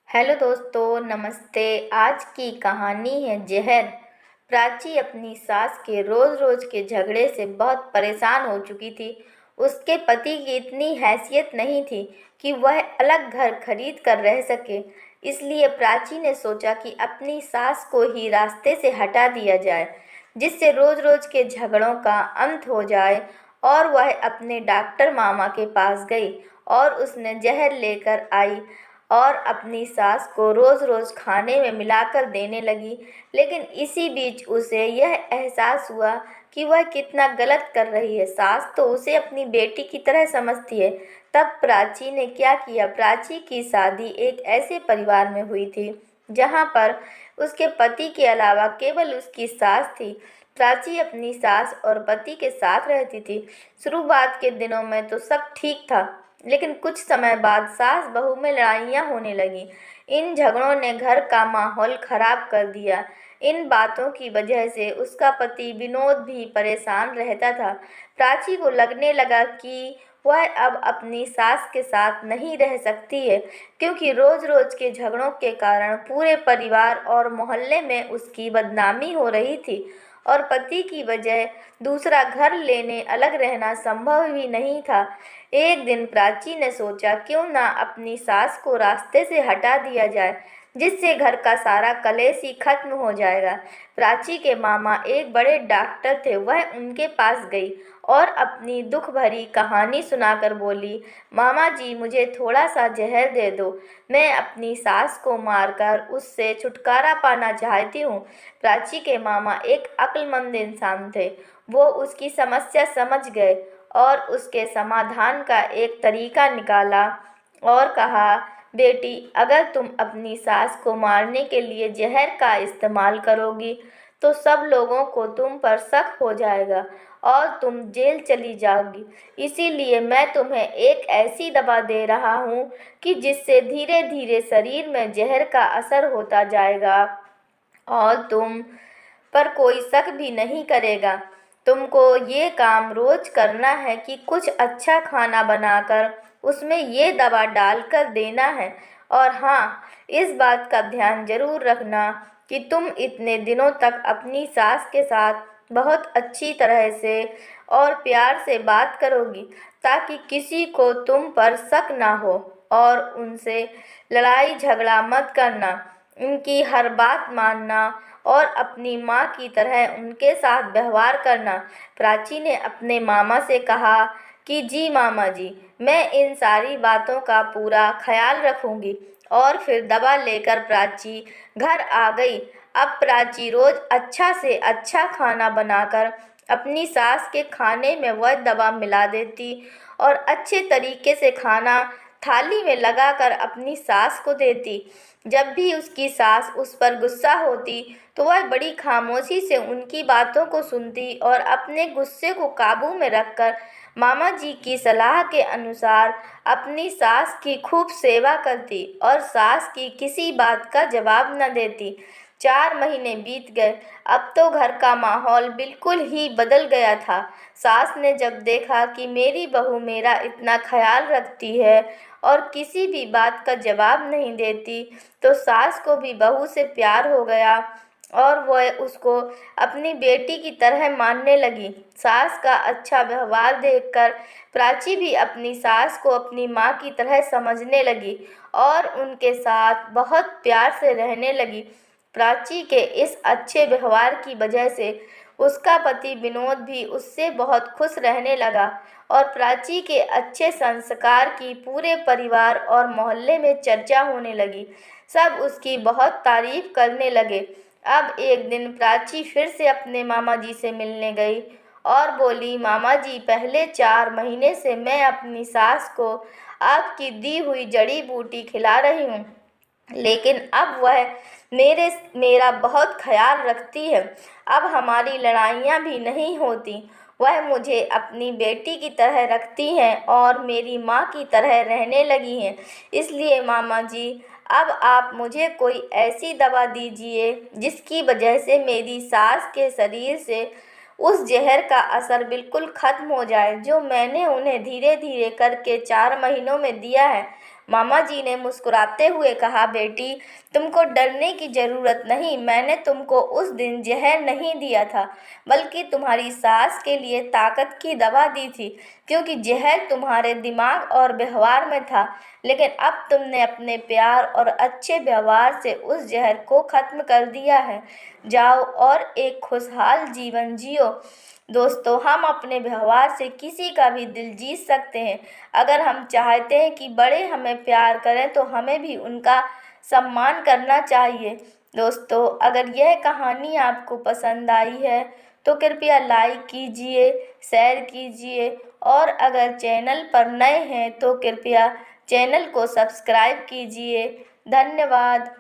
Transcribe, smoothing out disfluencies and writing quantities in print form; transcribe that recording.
Hello दोस्तों, नमस्ते। आज की कहानी है जहर। प्राची अपनी सास के रोज रोज के झगड़े से बहुत परेशान हो चुकी थी। उसके पति की इतनी हैसियत नहीं थी कि वह अलग घर खरीद कर रह सके। इसलिए प्राची ने सोचा कि अपनी सास को ही रास्ते से हटा दिया जाए, जिससे रोज रोज के झगड़ों का अंत हो जाए। और वह अपने डॉक्टर मामा के पास गई और उसने जहर लेकर आई और अपनी सास को रोज़ रोज़ खाने में मिलाकर देने लगी। लेकिन इसी बीच उसे यह एहसास हुआ कि वह कितना गलत कर रही है। सास तो उसे अपनी बेटी की तरह समझती है। तब प्राची ने क्या किया। प्राची की शादी एक ऐसे परिवार में हुई थी जहाँ पर उसके पति के अलावा केवल उसकी सास थी। प्राची अपनी सास और पति के साथ रहती थी। शुरुआत के दिनों में तो सब ठीक था, लेकिन कुछ समय बाद सास बहू में लड़ाइयाँ होने लगीं। इन झगड़ों ने घर का माहौल खराब कर दिया। इन बातों की वजह से उसका पति विनोद भी परेशान रहता था। प्राची को लगने लगा कि वह अब अपनी सास के साथ नहीं रह सकती है, क्योंकि रोज रोज के झगड़ों के कारण पूरे परिवार और मोहल्ले में उसकी बदनामी हो रही थी। और पति की वजह दूसरा घर लेने अलग रहना संभव ही नहीं था। एक दिन प्राची ने सोचा, क्यों ना अपनी सास को रास्ते से हटा दिया जाए, जिससे घर का सारा कलेश ही खत्म हो जाएगा। प्राची के मामा एक बड़े डॉक्टर थे। वह उनके पास गई और अपनी दुख भरी कहानी सुनाकर बोली, मामा जी, मुझे थोड़ा सा जहर दे दो। मैं अपनी सास को मारकर उससे छुटकारा पाना चाहती हूँ। प्राची के मामा एक अक्लमंद इंसान थे। वो उसकी समस्या समझ गए और उसके समाधान का एक तरीका निकाला और कहा, बेटी, अगर तुम अपनी सास को मारने के लिए जहर का इस्तेमाल करोगी तो सब लोगों को तुम पर शक हो जाएगा और तुम जेल चली जाओगी। इसीलिए मैं तुम्हें एक ऐसी दवा दे रहा हूँ कि जिससे धीरे धीरे शरीर में जहर का असर होता जाएगा और तुम पर कोई शक भी नहीं करेगा। तुमको ये काम रोज करना है कि कुछ अच्छा खाना बनाकर उसमें ये दवा डालकर देना है। और हाँ, इस बात का ध्यान जरूर रखना कि तुम इतने दिनों तक अपनी सास के साथ बहुत अच्छी तरह से और प्यार से बात करोगी, ताकि किसी को तुम पर शक ना हो। और उनसे लड़ाई झगड़ा मत करना, उनकी हर बात मानना और अपनी माँ की तरह उनके साथ व्यवहार करना। प्राची ने अपने मामा से कहा कि जी मामा जी, मैं इन सारी बातों का पूरा ख्याल रखूंगी। और फिर दवा लेकर प्राची घर आ गई। अब प्राची रोज अच्छा से अच्छा खाना बनाकर अपनी सास के खाने में वह दवा मिला देती और अच्छे तरीके से खाना थाली में लगाकर अपनी सास को देती। जब भी उसकी सास उस पर गुस्सा होती तो वह बड़ी खामोशी से उनकी बातों को सुनती और अपने गुस्से को काबू में रखकर मामा जी की सलाह के अनुसार अपनी सास की खूब सेवा करती और सास की किसी बात का जवाब न देती। 4 महीने बीत गए। अब तो घर का माहौल बिल्कुल ही बदल गया था। सास ने जब देखा कि मेरी बहू मेरा इतना ख्याल रखती है और किसी भी बात का जवाब नहीं देती, तो सास को भी बहू से प्यार हो गया और वह उसको अपनी बेटी की तरह मानने लगी। सास का अच्छा व्यवहार देखकर प्राची भी अपनी सास को अपनी माँ की तरह समझने लगी और उनके साथ बहुत प्यार से रहने लगी। प्राची के इस अच्छे व्यवहार की वजह से उसका पति विनोद भी उससे बहुत खुश रहने लगा और प्राची के अच्छे संस्कार की पूरे परिवार और मोहल्ले में चर्चा होने लगी। सब उसकी बहुत तारीफ करने लगे। अब एक दिन प्राची फिर से अपने मामा जी से मिलने गई और बोली, मामा जी, पहले 4 महीने से मैं अपनी सास को आपकी दी हुई जड़ी बूटी खिला रही हूँ, लेकिन अब वह मेरा बहुत ख्याल रखती है। अब हमारी लड़ाइयाँ भी नहीं होती। वह मुझे अपनी बेटी की तरह रखती हैं और मेरी माँ की तरह रहने लगी हैं। इसलिए मामा जी, अब आप मुझे कोई ऐसी दवा दीजिए जिसकी वजह से मेरी सास के शरीर से उस जहर का असर बिल्कुल ख़त्म हो जाए, जो मैंने उन्हें धीरे धीरे करके 4 महीनों में दिया है। मामा जी ने मुस्कुराते हुए कहा, बेटी तुमको डरने की ज़रूरत नहीं। मैंने तुमको उस दिन जहर नहीं दिया था, बल्कि तुम्हारी सास के लिए ताकत की दवा दी थी, क्योंकि जहर तुम्हारे दिमाग और व्यवहार में था। लेकिन अब तुमने अपने प्यार और अच्छे व्यवहार से उस जहर को ख़त्म कर दिया है। जाओ और एक खुशहाल जीवन जियो। दोस्तों, हम अपने व्यवहार से किसी का भी दिल जीत सकते हैं। अगर हम चाहते हैं कि बड़े हमें प्यार करें तो हमें भी उनका सम्मान करना चाहिए। दोस्तों, अगर यह कहानी आपको पसंद आई है तो कृपया लाइक कीजिए, शेयर कीजिए और अगर चैनल पर नए हैं तो कृपया चैनल को सब्सक्राइब कीजिए। धन्यवाद।